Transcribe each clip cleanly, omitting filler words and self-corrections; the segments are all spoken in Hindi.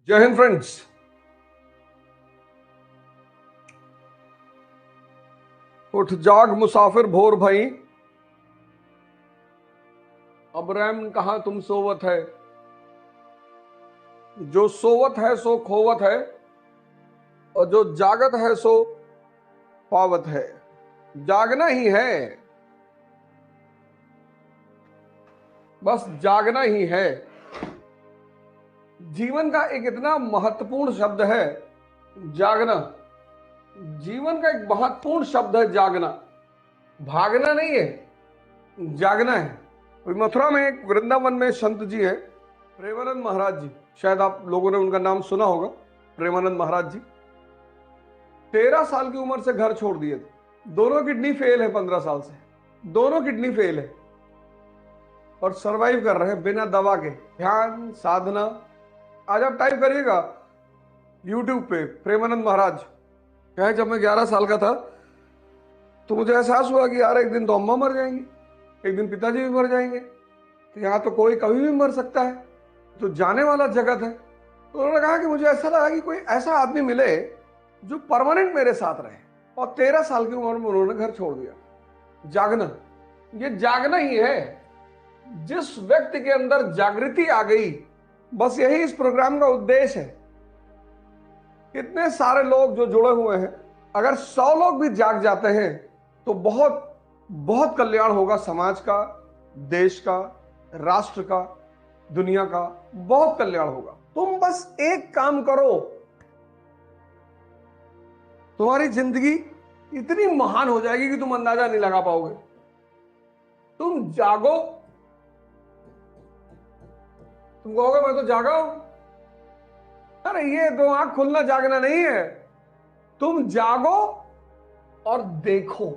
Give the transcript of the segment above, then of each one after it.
जय हिंद फ्रेंड्स। उठ जाग मुसाफिर भोर भई, अब रैम कहां तुम सोवत है। जो सोवत है सो खोवत है, और जो जागत है सो पावत है। जागना ही है, बस जागना ही है। जीवन का एक इतना महत्वपूर्ण शब्द है जागना। जीवन का एक महत्वपूर्ण शब्द है जागना। भागना नहीं है, जागना है। अभी मथुरा में एक वृंदावन में संत जी है, प्रेमानंद महाराज जी। शायद आप लोगों ने उनका नाम सुना होगा। प्रेमानंद महाराज जी 13 साल की उम्र से घर छोड़ दिए थे। दोनों किडनी फेल है, 15 साल से दोनों किडनी फेल है, और सरवाइव कर रहे हैं बिना दवा के। ध्यान साधना, आज आप टाइप करिएगा यूट्यूब पे प्रेमानंद महाराज। क्या है, जब मैं 11 साल का था तो मुझे एहसास हुआ कि यार एक दिन तो अम्मा मर जाएंगी, एक दिन पिताजी भी मर जाएंगे, तो यहाँ तो कोई कभी भी मर सकता है, तो जाने वाला जगत है। तो उन्होंने कहा कि मुझे ऐसा लगा कि कोई ऐसा आदमी मिले जो परमानेंट मेरे साथ रहे, और 13 साल की उम्र में उन्होंने घर छोड़ दिया। जागना, ये जागना ही है। जिस व्यक्ति के अंदर जागृति आ गई, बस यही इस प्रोग्राम का उद्देश्य है। कितने सारे लोग जो जुड़े हुए हैं, अगर 100 लोग भी जाग जाते हैं तो बहुत बहुत कल्याण होगा समाज का, देश का, राष्ट्र का, दुनिया का, बहुत कल्याण होगा। तुम बस एक काम करो, तुम्हारी जिंदगी इतनी महान हो जाएगी कि तुम अंदाजा नहीं लगा पाओगे। तुम जागो, तुम कहोगे मैं तो जागा हूं। अरे ये तो आंख खुलना जागना नहीं है। तुम जागो और देखो।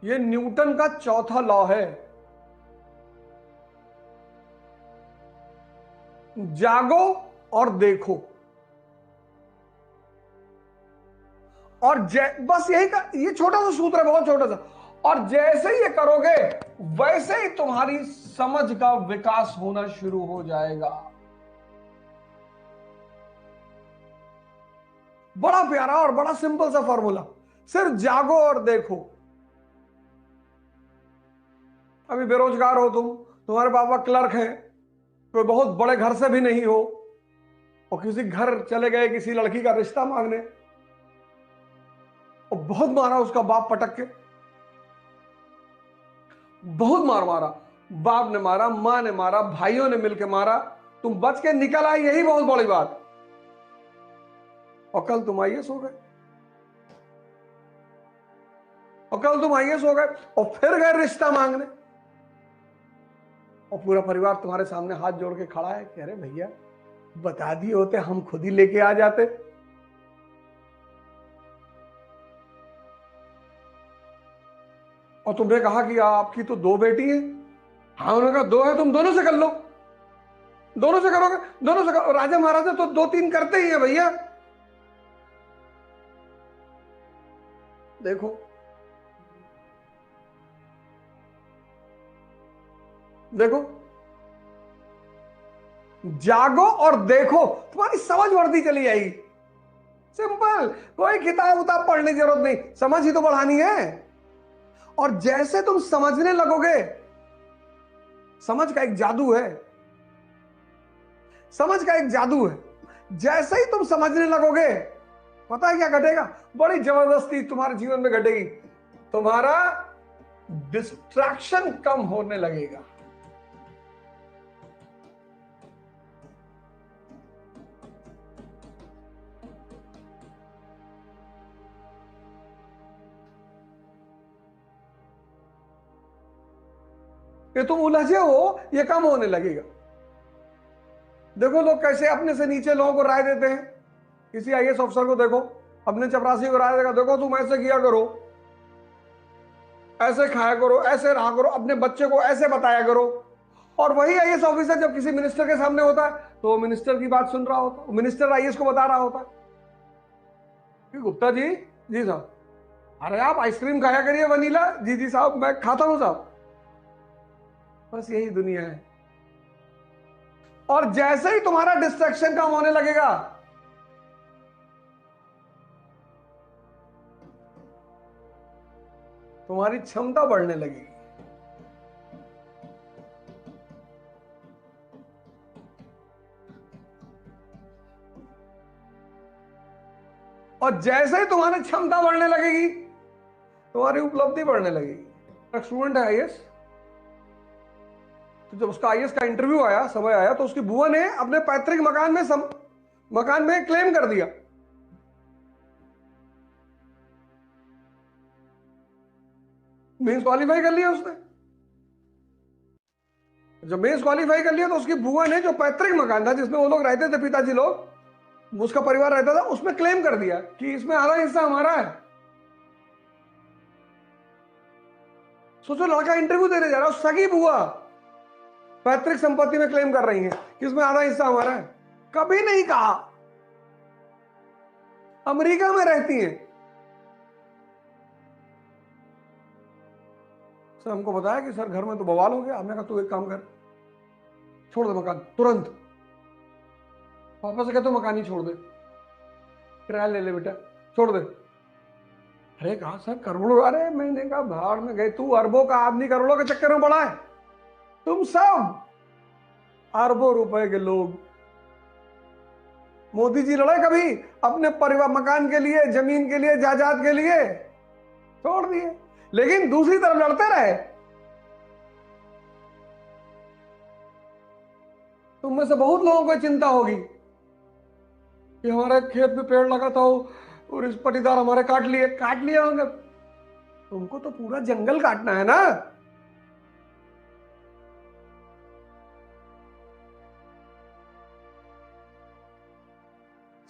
ये न्यूटन का चौथा लॉ है, जागो और देखो। और बस यही का, ये छोटा सा सूत्र है, बहुत छोटा सा। और जैसे ही ये करोगे वैसे ही तुम्हारी समझ का विकास होना शुरू हो जाएगा। बड़ा प्यारा और बड़ा सिंपल सा फॉर्मूला, सिर्फ जागो और देखो। अभी बेरोजगार हो तुम, तुम्हारे पापा क्लर्क हैं, कोई बहुत बड़े घर से भी नहीं हो, और किसी घर चले गए किसी लड़की का रिश्ता मांगने, और बहुत मारा उसका बाप पटक के, बहुत मार मारा, बाप ने मारा, मां ने मारा, भाइयों ने मिलकर मारा, तुम बच के निकल आए, यही बहुत बड़ी बात। और कल तुम आईएएस हो गए, और कल तुम आईएएस हो गए, और फिर गए रिश्ता मांगने, और पूरा परिवार तुम्हारे सामने हाथ जोड़ के खड़ा है कि अरे भैया बता दिए होते, हम खुद ही लेके आ जाते। और तुमने कहा कि आपकी तो 2 बेटी है। हाँ, उन्होंने कहा 2 है, तुम दोनों से कर लो, दोनों से करोगे, दोनों से करो। राजा महाराजा तो 2-3 करते ही है भैया। देखो देखो, जागो और देखो, तुम्हारी समझ बढ़ती चली जाएगी। सिंपल, कोई किताब उताब पढ़ने की जरूरत नहीं, समझ ही तो बढ़ानी है। और जैसे तुम समझने लगोगे, समझ का एक जादू है, समझ का एक जादू है। जैसे ही तुम समझने लगोगे, पता है क्या घटेगा? बड़ी जबरदस्ती तुम्हारे जीवन में घटेगी। तुम्हारा डिस्ट्रैक्शन कम होने लगेगा। कि तुम उलझे हो, ये कम होने लगेगा। देखो लोग कैसे अपने से नीचे लोगों को राय देते हैं। किसी आईएएस अफसर को देखो, अपने चपरासी को राय देगा, देखो तुम ऐसे किया करो, ऐसे खाया करो, ऐसे रहा करो, अपने बच्चे को ऐसे बताया करो। और वही आईएएस ऑफिसर जब किसी मिनिस्टर के सामने होता है तो मिनिस्टर की बात सुन रहा होता है, मिनिस्टर आईएएस को बता रहा होता है कि गुप्ता जी, जी साहब, अरे आप आइसक्रीम खाया करिए वनीला। जी जी साहब, मैं खाता हूं साहब। बस यही दुनिया है। और जैसे ही तुम्हारा डिस्ट्रैक्शन कम होने लगेगा, तुम्हारी क्षमता बढ़ने लगेगी। और जैसे ही तुम्हारी क्षमता बढ़ने लगेगी, तुम्हारी उपलब्धि बढ़ने लगेगी। एक स्टूडेंट है आईएएस, तो जब उसका आईएएस का इंटरव्यू आया, समय आया, तो उसकी बुआ ने अपने पैतृक मकान में क्लेम कर दिया। मेंस क्वालिफाई कर लिया उसने। जब मेंस क्वालिफाई कर लिया, तो उसकी बुआ ने जो पैतृक मकान था जिसमें वो लोग रहते थे, पिताजी लोग, उसका परिवार रहता था, उसमें क्लेम कर दिया कि इसमें आधा हिस्सा हमारा है। सोचो, लड़का इंटरव्यू देने जा रहा है, सगी बुआ पैतृक संपत्ति में क्लेम कर रही है कि इसमें आधा हिस्सा हमारा है। कभी नहीं कहा। अमेरिका में रहती हैं। सर हमको बताया कि सर घर में तो बवाल हो गया। हमने कहा तू एक काम कर, छोड़ दे मकान तुरंत। पापा से कहते मकान ही छोड़ दे, किराया ले ले बेटा, छोड़ दे। अरे कहा सर करोड़ों। अरे मैंने कहा भाड़ में गए, तू अरबों का आदमी करोड़ों के चक्कर में पड़ा है। तुम सब अरबों रुपए के लोग। मोदी जी लड़े कभी अपने परिवार, मकान के लिए, जमीन के लिए, जायदाद के लिए? छोड़ दिए। लेकिन दूसरी तरफ लड़ते रहे। तुम में से बहुत लोगों को चिंता होगी कि हमारे खेत में पेड़ लगा था और इस पटीदार हमारे काट लिया होंगे। तुमको तो पूरा जंगल काटना है ना।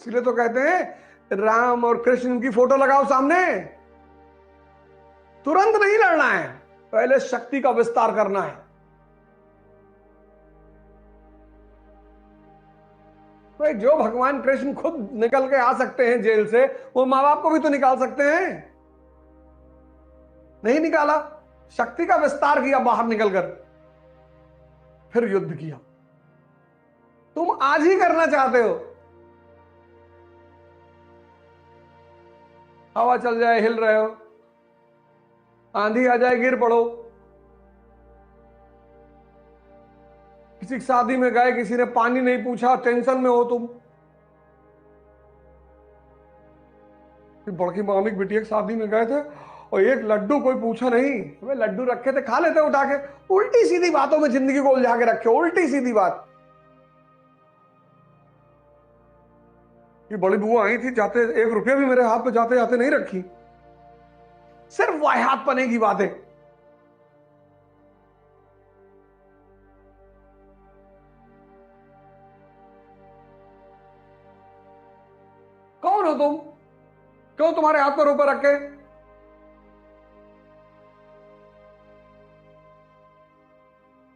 इसलिए तो कहते हैं राम और कृष्ण की फोटो लगाओ सामने। तुरंत नहीं लड़ना है, पहले शक्ति का विस्तार करना है। तो जो भगवान कृष्ण खुद निकल के आ सकते हैं जेल से, वो मां बाप को भी तो निकाल सकते हैं। नहीं निकाला, शक्ति का विस्तार किया बाहर निकलकर, फिर युद्ध किया। तुम आज ही करना चाहते हो। हवा चल जाए हिल रहे हो, आंधी आ जाए गिर पड़ो, किसी की शादी में गए, किसी ने पानी नहीं पूछा, टेंशन में हो तुम। बड़की मामी की बिटिया की शादी में गए थे और एक लड्डू कोई पूछा नहीं। वे लड्डू रखे थे, खा लेते उठा के। उल्टी सीधी बातों में जिंदगी को उलझा के रखे, उल्टी सीधी बात। ये बड़ी बुआ आई थी, जाते 1 रुपया भी मेरे हाथ पे जाते जाते नहीं रखी। सिर्फ वाहियात पने की बातें। कौन हो तुम? क्यों तुम्हारे हाथ पर रुपए रखे?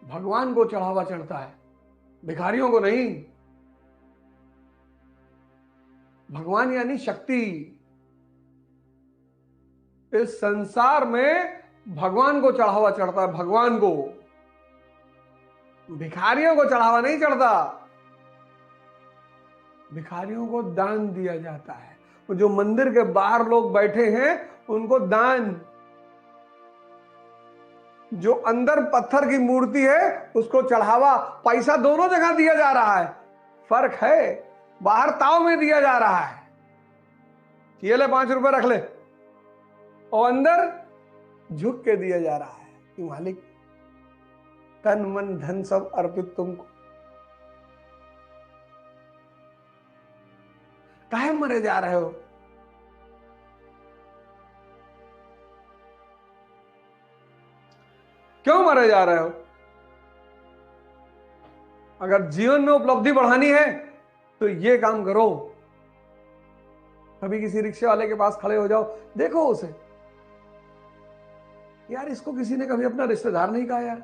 भगवान को चढ़ावा चढ़ता है, भिखारियों को नहीं। भगवान यानी शक्ति। इस संसार में भगवान को चढ़ावा चढ़ता है, भगवान को। भिखारियों को चढ़ावा नहीं चढ़ता। भिखारियों को दान दिया जाता है। वो जो मंदिर के बाहर लोग बैठे हैं उनको दान, जो अंदर पत्थर की मूर्ति है उसको चढ़ावा। पैसा दोनों जगह दिया जा रहा है, फर्क है, बाहर ताव में दिया जा रहा है, ये ले 5 रुपए रख ले, और अंदर झुक के दिया जा रहा है कि मालिक तन मन धन सब अर्पित तुमको। काहे मरे जा रहे हो? क्यों मरे जा रहे हो? अगर जीवन में उपलब्धि बढ़ानी है तो ये काम करो। कभी किसी रिक्शे वाले के पास खड़े हो जाओ, देखो उसे, यार इसको किसी ने कभी अपना रिश्तेदार नहीं कहा यार,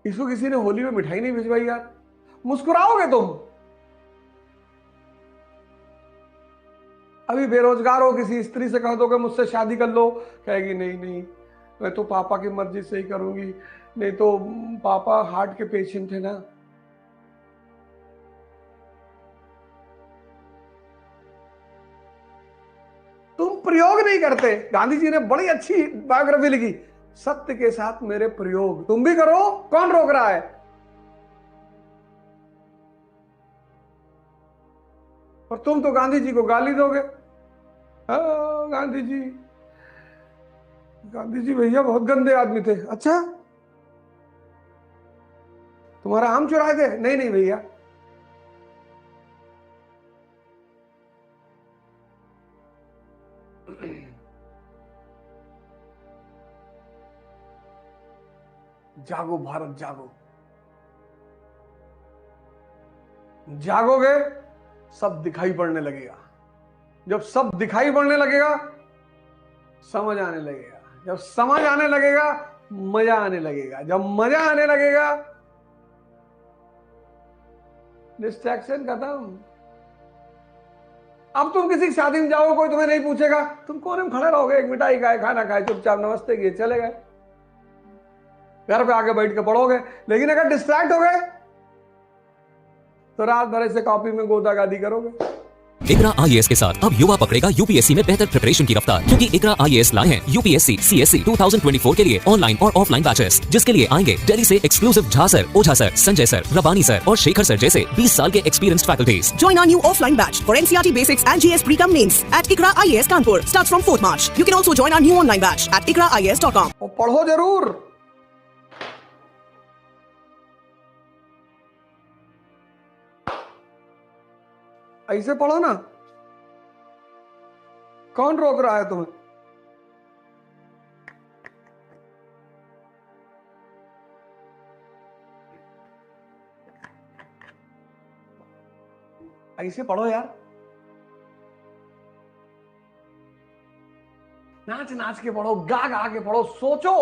इसको किसी ने होली में मिठाई नहीं भिजवाई यार, मुस्कुराओगे तुम। अभी बेरोजगार हो, किसी स्त्री से कह दो कि मुझसे शादी कर लो, कहेगी नहीं नहीं, मैं तो पापा की मर्जी से ही करूंगी, नहीं तो पापा हार्ट के पेशेंट है ना। तुम प्रयोग नहीं करते। गांधी जी ने बड़ी अच्छी बायोग्राफी लिखी, सत्य के साथ मेरे प्रयोग, तुम भी करो, कौन रोक रहा है। और तुम तो गांधी जी को गाली दोगे। हाँ, गांधी जी, गांधी जी भैया बहुत गंदे आदमी थे। अच्छा, तुम्हारा आम चुराए थे? नहीं नहीं भैया। जागो भारत जागो, जागोगे सब दिखाई पड़ने लगेगा। जब सब दिखाई पड़ने लगेगा समझ आने लगेगा, जब समझ आने लगेगा मजा आने लगेगा, जब मजा आने लगेगा डिस्ट्रैक्शन खत्म। अब तुम किसी की शादी में जाओ, कोई तुम्हें नहीं पूछेगा, तुम कोने में खड़े रहोगे, एक मिठाई खाए, खाना खाए, चुपचाप नमस्ते किए चले गए, घर पे आके बैठ के पढ़ोगे। लेकिन अगर डिस्ट्रैक्ट हो गए तो रात भर ऐसे कॉपी में गोदागादी करोगे। इकरा आईएएस के साथ अब युवा पकड़ेगा यूपीएससी में बेहतर प्रिपरेशन की रफ्तार, क्योंकि इकरा आईएएस लाए हैं यूपीएससी सीएससी 2024 के लिए ऑनलाइन और ऑफलाइन बैचेस, जिसके लिए आएंगे दिल्ली से एक्सक्लूसिव झा सर, ओझा सर, संजय सर, रबानी सर और शेखर सर जैसे 20 साल के experienced faculties. Join our new offline batch for NCERT Basics and GS Pre-Com Mains at ICRA IAS Kanpur. Starts from 4th March. You can also join our new online batch at ikraias.com. और पढ़ो जरूर। ऐसे पढ़ो ना, कौन रोक रहा है तुम्हें। ऐसे पढ़ो यार, नाच नाच के पढ़ो, गा गा के पढ़ो, सोचो,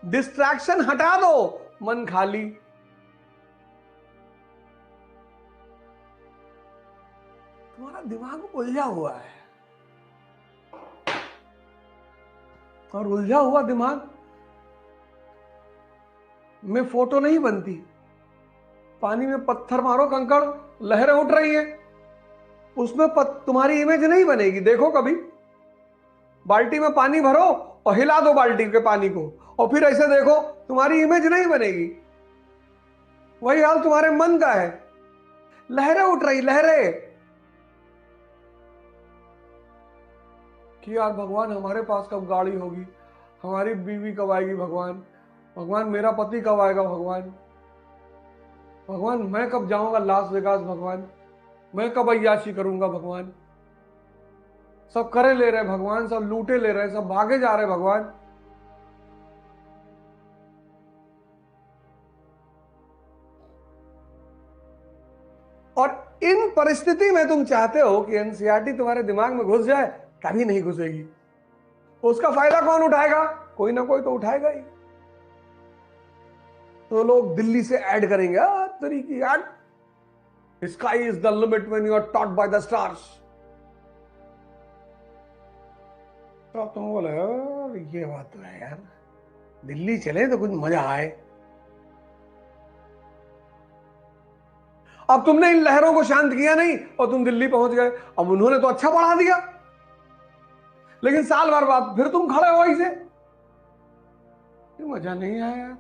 डिस्ट्रैक्शन हटा दो, मन खाली। तुम्हारा दिमाग उलझा हुआ है, और उलझा हुआ दिमाग में फोटो नहीं बनती। पानी में पत्थर मारो, कंकड़, लहरें उठ रही हैं, उसमें तुम्हारी इमेज नहीं बनेगी। देखो कभी, बाल्टी में पानी भरो और हिला दो बाल्टी के पानी को, और फिर ऐसे देखो, तुम्हारी इमेज नहीं बनेगी। वही हाल तुम्हारे मन का है, लहरें उठ रही, लहरें कि यार भगवान हमारे पास कब गाड़ी होगी, हमारी बीवी कब आएगी, भगवान भगवान मेरा पति कब आएगा, भगवान भगवान मैं कब जाऊंगा लास वेगास, भगवान मैं कब अय्याशी करूंगा, भगवान सब करे ले रहे भगवान, सब लूटे ले रहे, सब भागे जा रहे भगवान। और इन परिस्थिति में तुम चाहते हो कि एनसीईआरटी तुम्हारे दिमाग में घुस जाए, कभी नहीं घुसेगी। उसका फायदा कौन उठाएगा? कोई ना कोई तो उठाएगा ही। तो लोग दिल्ली से ऐड करेंगे, तरीकी add, sky is the limit when you are taught by the stars. तो तुम बोले ये बात तो है यार, दिल्ली चले तो कुछ मजा आए। अब तुमने इन लहरों को शांत किया नहीं और तुम दिल्ली पहुंच गए। अब उन्होंने तो अच्छा पढ़ा दिया, लेकिन साल भर बाद फिर तुम खड़े हो ऐसे, मजा नहीं आया यार।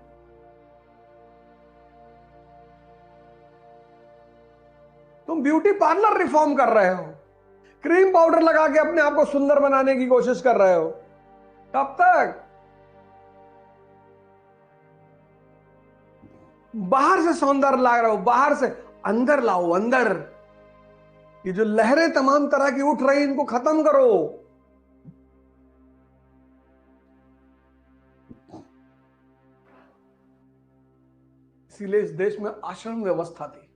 तुम ब्यूटी पार्लर रिफॉर्म कर रहे हो, क्रीम पाउडर लगा के अपने आप को सुंदर बनाने की कोशिश कर रहे हो, कब तक? बाहर से सौंदर्य ला रहे हो, बाहर से अंदर लाओ, अंदर। ये जो लहरें तमाम तरह की उठ रही, इनको खत्म करो। इसीलिए इस देश में आश्रम व्यवस्था थी।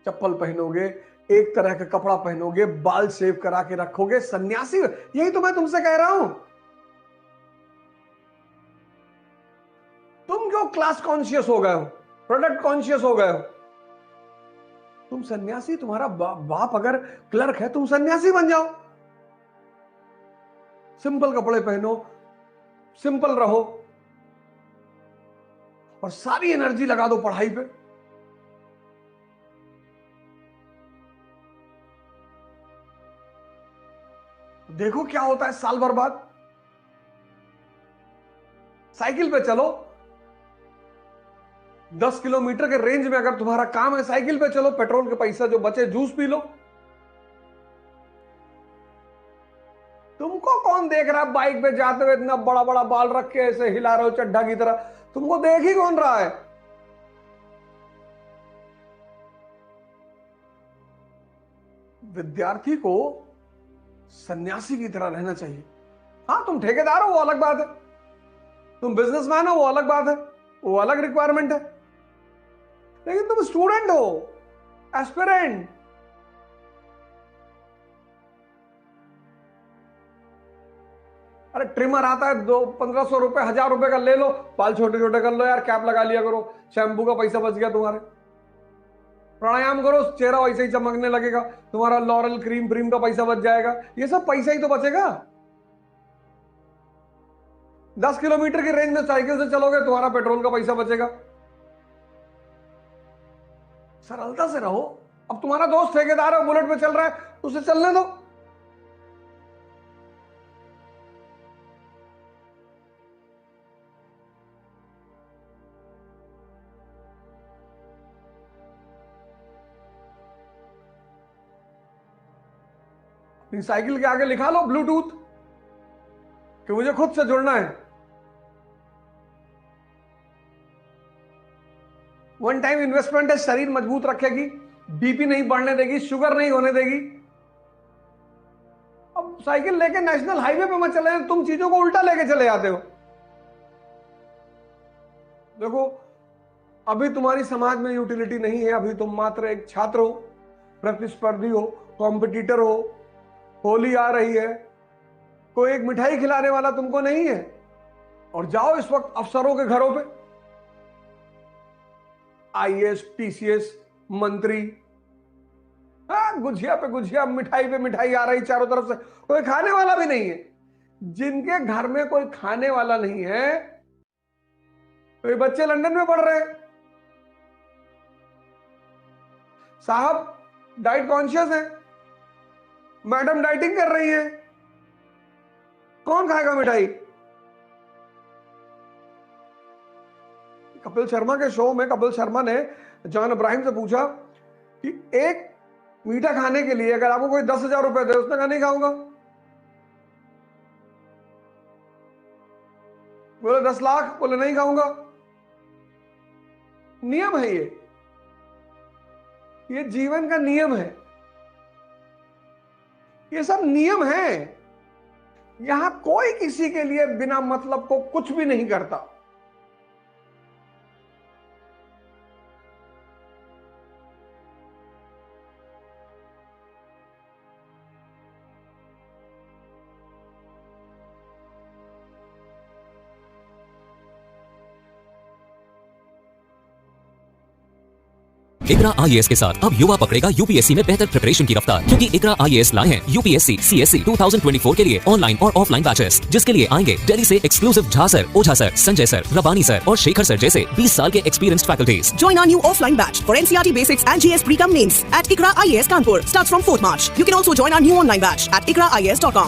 चप्पल पहनोगे, एक तरह का कपड़ा पहनोगे, बाल शेव करा के रखोगे, सन्यासी। यही तो मैं तुमसे कह रहा हूं। तुम क्यों क्लास कॉन्शियस हो गए हो, प्रोडक्ट कॉन्शियस हो गए हो? तुम सन्यासी, तुम्हारा बाप अगर क्लर्क है, तुम सन्यासी बन जाओ। सिंपल कपड़े पहनो, सिंपल रहो और सारी एनर्जी लगा दो पढ़ाई पे। देखो क्या होता है साल भर बाद। साइकिल पे चलो, 10 किलोमीटर के रेंज में अगर तुम्हारा काम है, साइकिल पे चलो, पेट्रोल के पैसा जो बचे जूस पी लो। तुमको कौन देख रहा है बाइक पे जाते हुए, इतना बड़ा बड़ा बाल रख के ऐसे हिला रहे हो चड्ढा की तरह? तुमको देख ही कौन रहा है? विद्यार्थी को सन्यासी की तरह रहना चाहिए। हाँ, तुम ठेकेदार हो वो अलग बात है, तुम बिजनेसमैन हो वो अलग बात है, वो अलग रिक्वायरमेंट है, लेकिन तुम स्टूडेंट हो, एस्पिरेंट। अरे ट्रिमर आता है 1500 रुपए, 1000 रुपए का ले लो, बाल छोटे छोटे कर लो यार, कैप लगा लिया करो, शैम्पू का पैसा बच गया तुम्हारे। प्राणायाम करो, चेहरा वैसे ही चमकने लगेगा, तुम्हारा लॉरल क्रीम का पैसा बच जाएगा। ये सब पैसा ही तो बचेगा। 10 किलोमीटर की रेंज में साइकिल से चलोगे, तुम्हारा पेट्रोल का पैसा बचेगा। सरलता से रहो। अब तुम्हारा दोस्त ठेकेदार है, बुलेट पे चल रहा है, उसे चलने दो। साइकिल के आगे लिखा लो ब्लूटूथ कि मुझे खुद से जुड़ना है। वन टाइम इन्वेस्टमेंट है, शरीर मजबूत रखेगी, बीपी नहीं बढ़ने देगी, शुगर नहीं होने देगी। अब साइकिल लेके नेशनल हाईवे पे मत चले, तुम चीजों को उल्टा लेके चले जाते हो। देखो, अभी तुम्हारी समाज में यूटिलिटी नहीं है, अभी तुम मात्र एक छात्र हो, प्रतिस्पर्धी हो, कॉम्पिटिटर हो। होली आ रही है, कोई एक मिठाई खिलाने वाला तुमको नहीं है, और जाओ इस वक्त अफसरों के घरों पे, आईएएस, टीसीएस, मंत्री, गुझिया पे गुझिया, मिठाई पे मिठाई आ रही चारों तरफ से, कोई खाने वाला भी नहीं है। जिनके घर में कोई खाने वाला नहीं है, तो ये बच्चे लंदन में पढ़ रहे हैं। साहब डाइट कॉन्शियस है, मैडम डाइटिंग कर रही है, कौन खाएगा मिठाई? कपिल शर्मा के शो में कपिल शर्मा ने जॉन अब्राहम से पूछा कि एक मीठा खाने के लिए अगर आपको कोई 10,000 रुपए दे, उसने कहा नहीं खाऊंगा। बोले 10 लाख, बोले नहीं खाऊंगा। नियम है ये जीवन का नियम है। ये सब नियम है। यहां कोई किसी के लिए बिना मतलब को कुछ भी नहीं करता। इकरा आईएएस के साथ अब युवा पकड़ेगा यूपीएससी में बेहतर प्रिपरेशन की रफ्तार, क्योंकि इकरा आईएएस लाए हैं यूपीएससी सीएससी 2024 के लिए ऑनलाइन और ऑफलाइन बैचेस, जिसके लिए आएंगे दिल्ली से एक्सक्लूसिव झा सर, ओझा सर, संजय सर, रबानी सर और शेखर सर जैसे 20 साल के experienced faculties. Join our new offline batch for NCERT Basics and GS Pre-Com Mains at ICRA IAS Kanpur. Starts from 4th March. You can also join our new online batch at ikraias.com.